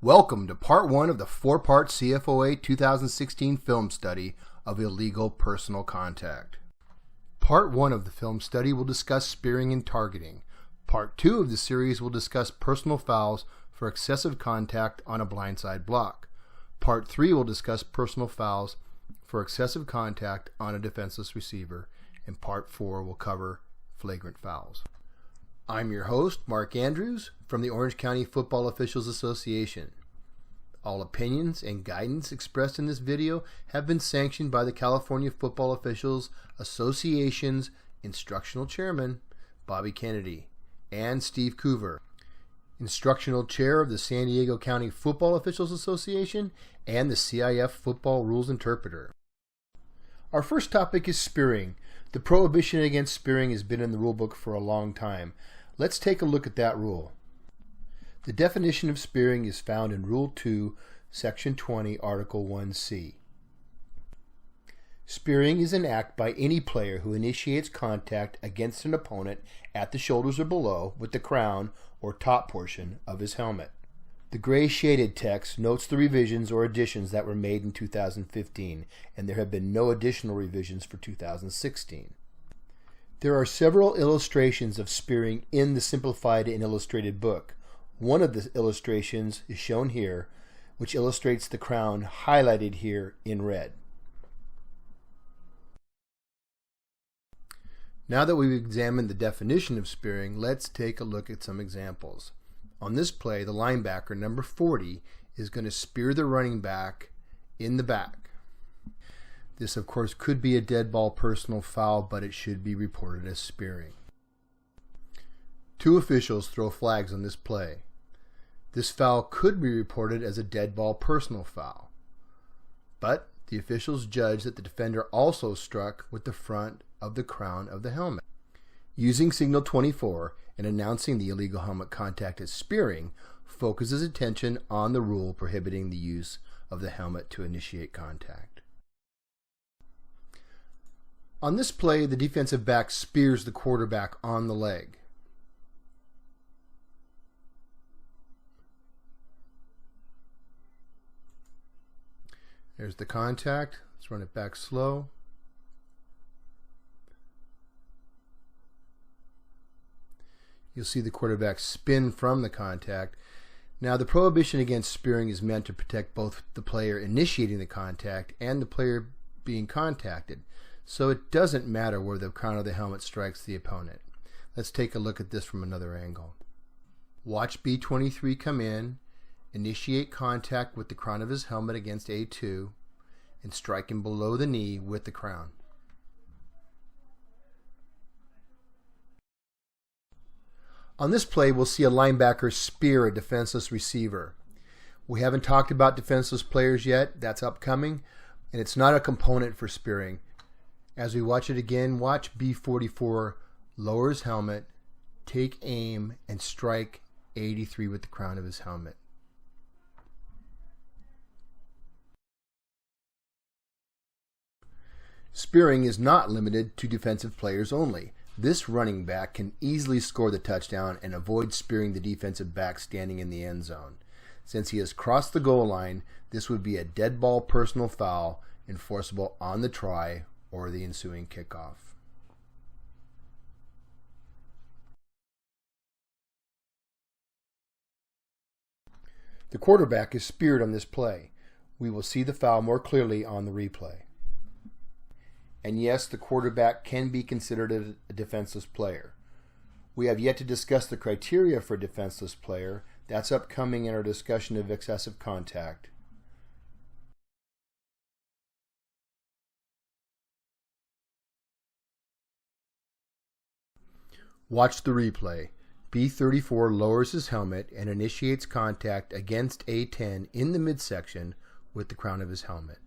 Welcome to Part 1 of the 4-part CFOA 2016 film study of illegal personal contact. Part 1 of the film study will discuss spearing and targeting. Part 2 of the series will discuss personal fouls for excessive contact on a blindside block. Part 3 will discuss personal fouls for excessive contact on a defenseless receiver. And Part 4 will cover flagrant fouls. I'm your host, Mark Andrews, from the Orange County Football Officials Association. All opinions and guidance expressed in this video have been sanctioned by the California Football Officials Association's Instructional Chairman, Bobby Kennedy, and Steve Coover, Instructional Chair of the San Diego County Football Officials Association and the CIF Football Rules Interpreter. Our first topic is spearing. The prohibition against spearing has been in the rulebook for a long time. Let's take a look at that rule. The definition of spearing is found in Rule 2, Section 20, Article 1C. Spearing is an act by any player who initiates contact against an opponent at the shoulders or below with the crown or top portion of his helmet. The gray shaded text notes the revisions or additions that were made in 2015, and there have been no additional revisions for 2016. There are several illustrations of spearing in the Simplified and Illustrated book. One of the illustrations is shown here, which illustrates the crown highlighted here in red. Now that we've examined the definition of spearing, let's take a look at some examples. On this play, the linebacker, number 40, is going to spear the running back in the back. This, of course, could be a dead ball personal foul, but it should be reported as spearing. Two officials throw flags on this play. This foul could be reported as a dead ball personal foul, but the officials judge that the defender also struck with the front of the crown of the helmet. Using signal 24 and announcing the illegal helmet contact as spearing focuses attention on the rule prohibiting the use of the helmet to initiate contact. On this play, the defensive back spears the quarterback on the leg. There's the contact. Let's run it back slow. You'll see the quarterback spin from the contact. Now, the prohibition against spearing is meant to protect both the player initiating the contact and the player being contacted, so it doesn't matter where the crown of the helmet strikes the opponent. Let's take a look at this from another angle. Watch B23 come in, initiate contact with the crown of his helmet against A2, and strike him below the knee with the crown. On this play, we'll see a linebacker spear a defenseless receiver. We haven't talked about defenseless players yet. That's upcoming, and it's not a component for spearing. As we watch it again, watch B44 lower his helmet, take aim, and strike 83 with the crown of his helmet. Spearing is not limited to defensive players only. This running back can easily score the touchdown and avoid spearing the defensive back standing in the end zone. Since he has crossed the goal line, this would be a dead ball personal foul enforceable on the try or the ensuing kickoff. The quarterback is speared on this play. We will see the foul more clearly on the replay. And yes, the quarterback can be considered a defenseless player. We have yet to discuss the criteria for a defenseless player. That's upcoming in our discussion of excessive contact. Watch the replay. B34 lowers his helmet and initiates contact against A10 in the midsection with the crown of his helmet.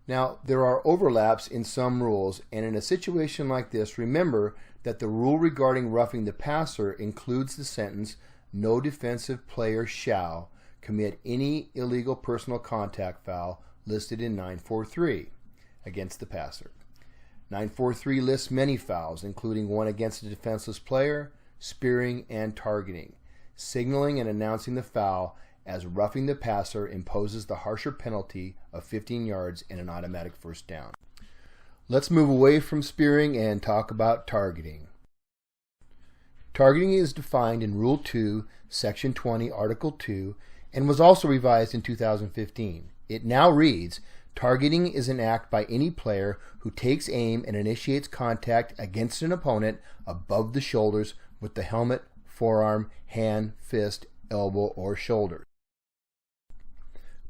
Now, there are overlaps in some rules, and in a situation like this, remember that the rule regarding roughing the passer includes the sentence, "No defensive player shall commit any illegal personal contact foul listed in 943 against the passer." 943 lists many fouls, including one against a defenseless player, spearing, and targeting. signaling and announcing the foul as roughing the passer imposes the harsher penalty of 15 yards and an automatic first down. Let's move away from spearing and talk about targeting. Targeting is defined in Rule 2, Section 20, Article 2, and was also revised in 2015. It now reads, targeting is an act by any player who takes aim and initiates contact against an opponent above the shoulders with the helmet, forearm, hand, fist, elbow, or shoulder.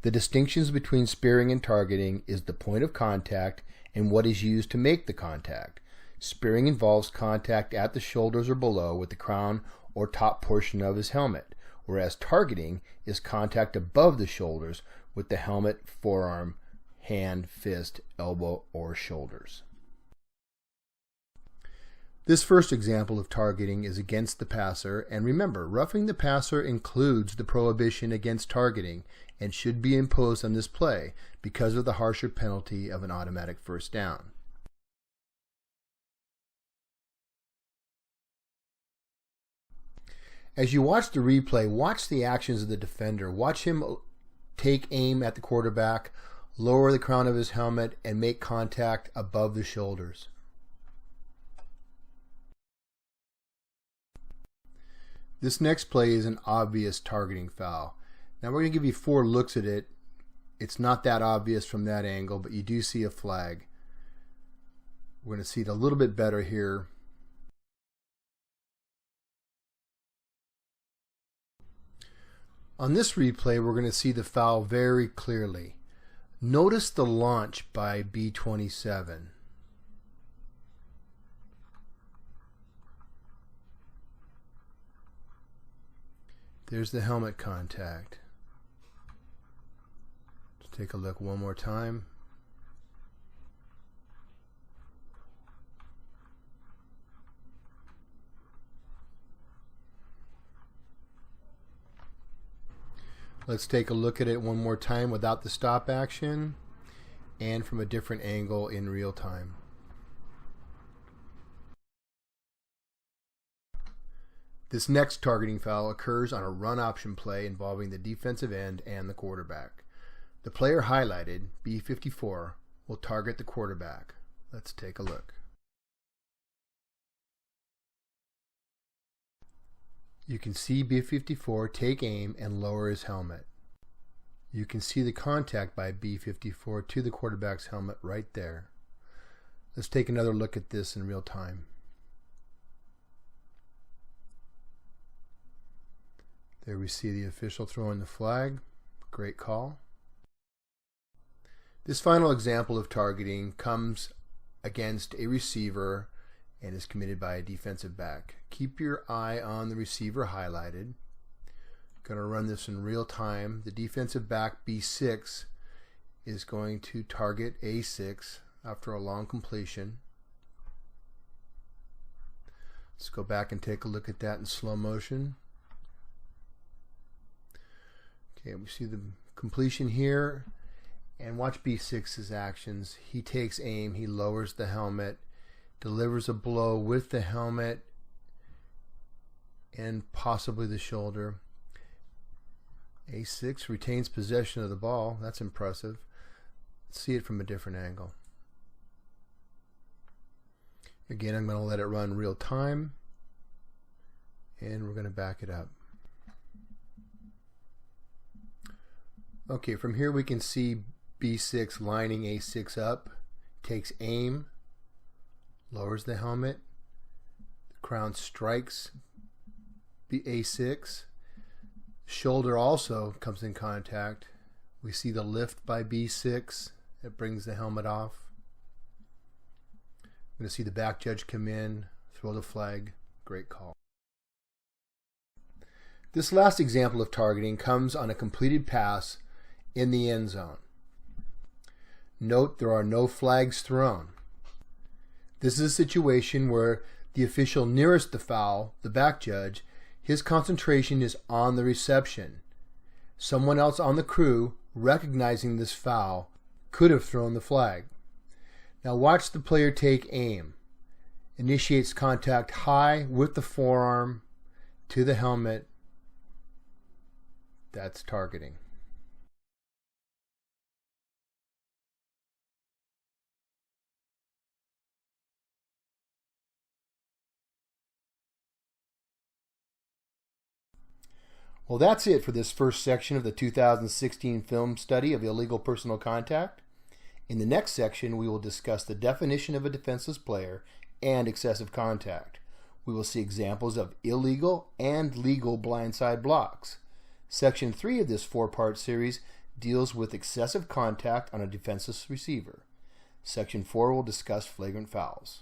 The distinctions between spearing and targeting is the point of contact and what is used to make the contact. Spearing involves contact at the shoulders or below with the crown or top portion of his helmet, whereas targeting is contact above the shoulders with the helmet, forearm, hand, fist, elbow, or shoulders. This first example of targeting is against the passer, and remember, roughing the passer includes the prohibition against targeting and should be imposed on this play because of the harsher penalty of an automatic first down. As you watch the replay, watch the actions of the defender. Watch him take aim at the quarterback, lower the crown of his helmet, and make contact above the shoulders. This next play is an obvious targeting foul. Now we're going to give you 4 looks at it. It's not that obvious from that angle, but you do see a flag. We're going to see it a little bit better here. On this replay, we're going to see the foul very clearly. Notice the launch by B27. There's the helmet contact. Let's take a look one more time. Let's take a look at it one more time without the stop action and from a different angle in real time. This next targeting foul occurs on a run option play involving the defensive end and the quarterback. The player highlighted, B54, will target the quarterback. Let's take a look. You can see B54 take aim and lower his helmet. You can see the contact by B54 to the quarterback's helmet right there. Let's take another look at this in real time. There we see the official throwing the flag. Great call. This final example of targeting comes against a receiver and is committed by a defensive back. Keep your eye on the receiver highlighted. Going to run this in real time. The defensive back B6 is going to target A6 after a long completion. Let's go back and take a look at that in slow motion. Okay, we see the completion here, and watch B6's actions. He takes aim, he lowers the helmet, delivers a blow with the helmet and possibly the shoulder. A6 retains possession of the ball. That's impressive. Let's see it from a different angle. Again, I'm going to let it run real time, and we're going to back it up. Okay, from here we can see B6 lining A6 up, takes aim, lowers the helmet, the crown strikes A6, shoulder also comes in contact. We see the lift by B6, it brings the helmet off. We're going to see the back judge come in, throw the flag. Great call. This last example of targeting comes on a completed pass in the end zone. Note there are no flags thrown. This is a situation where the official nearest the foul, the back judge, his concentration is on the reception. Someone else on the crew, recognizing this foul, could have thrown the flag. Now watch the player take aim. Initiates contact high with the forearm to the helmet That's targeting. Well, that's it for this first section of the 2016 film study of illegal personal contact. In the next section, we will discuss the definition of a defenseless player and excessive contact. We will see examples of illegal and legal blindside blocks. Section 3 of this four-part series deals with excessive contact on a defenseless receiver. Section 4 will discuss flagrant fouls.